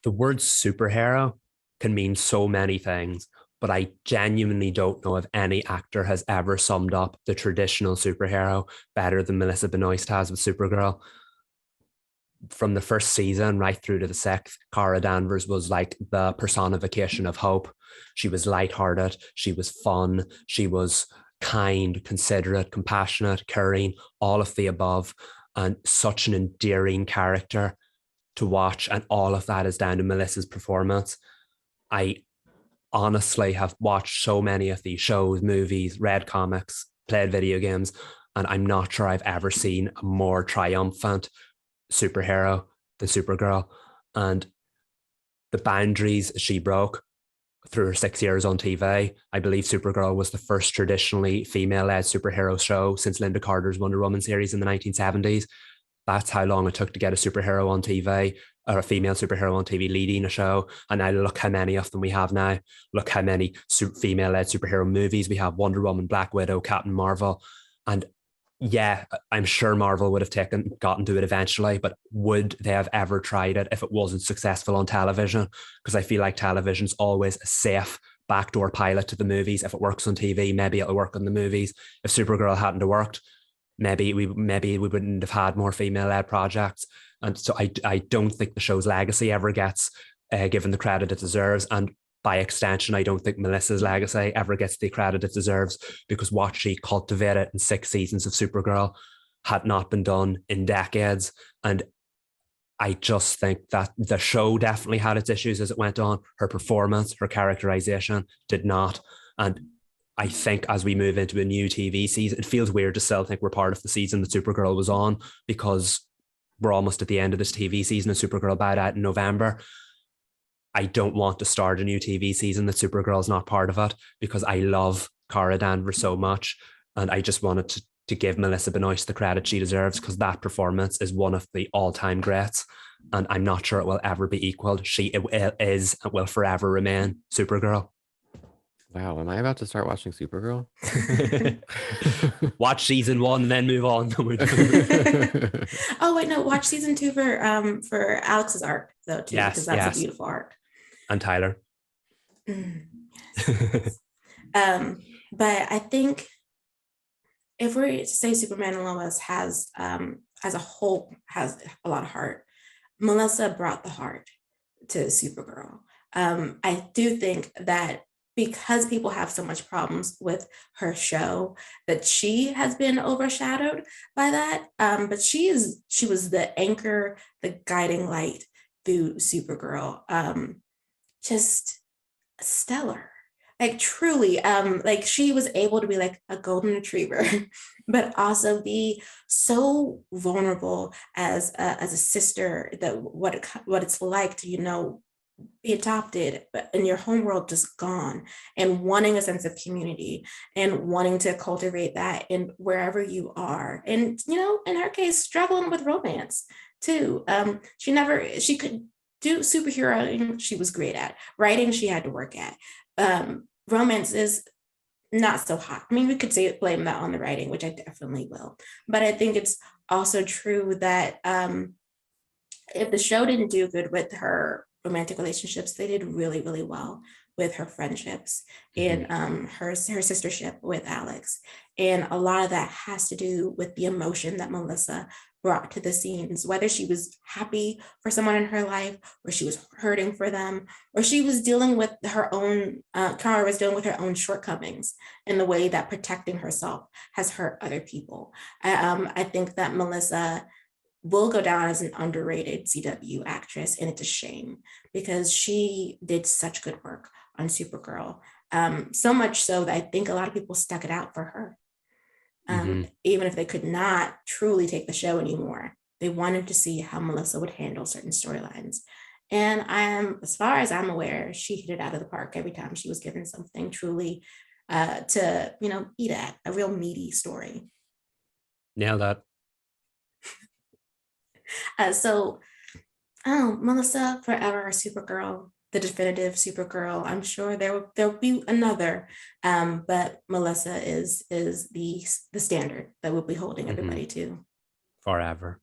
The word superhero can mean so many things, but I genuinely don't know if any actor has ever summed up the traditional superhero better than Melissa Benoist has with Supergirl. From the first season right through to the sixth, Kara Danvers was like the personification of hope. She was lighthearted, she was fun, she was kind, considerate, compassionate, caring, all of the above, and such an endearing character to watch. And all of that is down to Melissa's performance. I honestly have watched so many of these shows, movies, read comics, played video games, and I'm not sure I've ever seen a more triumphant superhero than Supergirl. And the boundaries she broke through her 6 years on TV. I believe Supergirl was the first traditionally female-led superhero show since Linda Carter's Wonder Woman series in the 1970s. That's how long it took to get a superhero on TV, or a female superhero on TV leading a show. And now look how many of them we have now. Look how many female-led superhero movies we have: Wonder Woman, Black Widow, Captain Marvel. And yeah, I'm sure Marvel would have gotten to it eventually, but would they have ever tried it if it wasn't successful on television? Because I feel like television's always a safe backdoor pilot to the movies. If it works on TV, maybe it'll work on the movies. If Supergirl hadn't worked, maybe we wouldn't have had more female-led projects. And so I don't think the show's legacy ever gets given the credit it deserves. And by extension, I don't think Melissa's legacy ever gets the credit it deserves, because what she cultivated in 6 seasons of Supergirl had not been done in decades. And I just think that the show definitely had its issues as it went on. Her performance, her characterization did not. And I think as we move into a new TV season, it feels weird to still think we're part of the season that Supergirl was on, because we're almost at the end of this TV season and Supergirl bowed out in November. I don't want to start a new TV season that Supergirl's not part of it, because I love Kara Danvers so much. And I just wanted to give Melissa Benoist the credit she deserves, because that performance is one of the all-time greats. And I'm not sure it will ever be equaled. She is and will forever remain Supergirl. Wow, am I about to start watching Supergirl? Watch season 1 and then move on. Oh wait, no, watch season 2 for Alex's arc though too, because that's a beautiful arc. And Tyler. Yes. But I think if we're to say Superman and Lois has as a whole has a lot of heart, Melissa brought the heart to Supergirl. I do think that because people have so much problems with her show, that she has been overshadowed by that. But she was the anchor, the guiding light through Supergirl. Just stellar. Like truly, like she was able to be like a golden retriever, but also be so vulnerable as a sister, that what it's like to, be adopted, but in your home world just gone, and wanting a sense of community and wanting to cultivate that in wherever you are. And, in her case, struggling with romance too. She could do superhero, she was great at. Writing, she had to work at. Romance is not so hot. I mean, we could blame that on the writing, which I definitely will. But I think it's also true that if the show didn't do good with her romantic relationships, they did really, really well with her friendships and her sistership with Alex. And a lot of that has to do with the emotion that Melissa brought to the scenes, whether she was happy for someone in her life, or she was hurting for them, or she was dealing with her own, Kara was dealing with her own shortcomings in the way that protecting herself has hurt other people. I think that Melissa will go down as an underrated CW actress, and it's a shame, because she did such good work on Supergirl. So much so that I think a lot of people stuck it out for her. Even if they could not truly take the show anymore, they wanted to see how Melissa would handle certain storylines. And as far as I'm aware, she hit it out of the park every time she was given something truly to, eat at, a real meaty story. Nailed that. Melissa forever, Supergirl, the definitive Supergirl. I'm sure there'll be another, but Melissa is the standard that we'll be holding everybody to. Forever.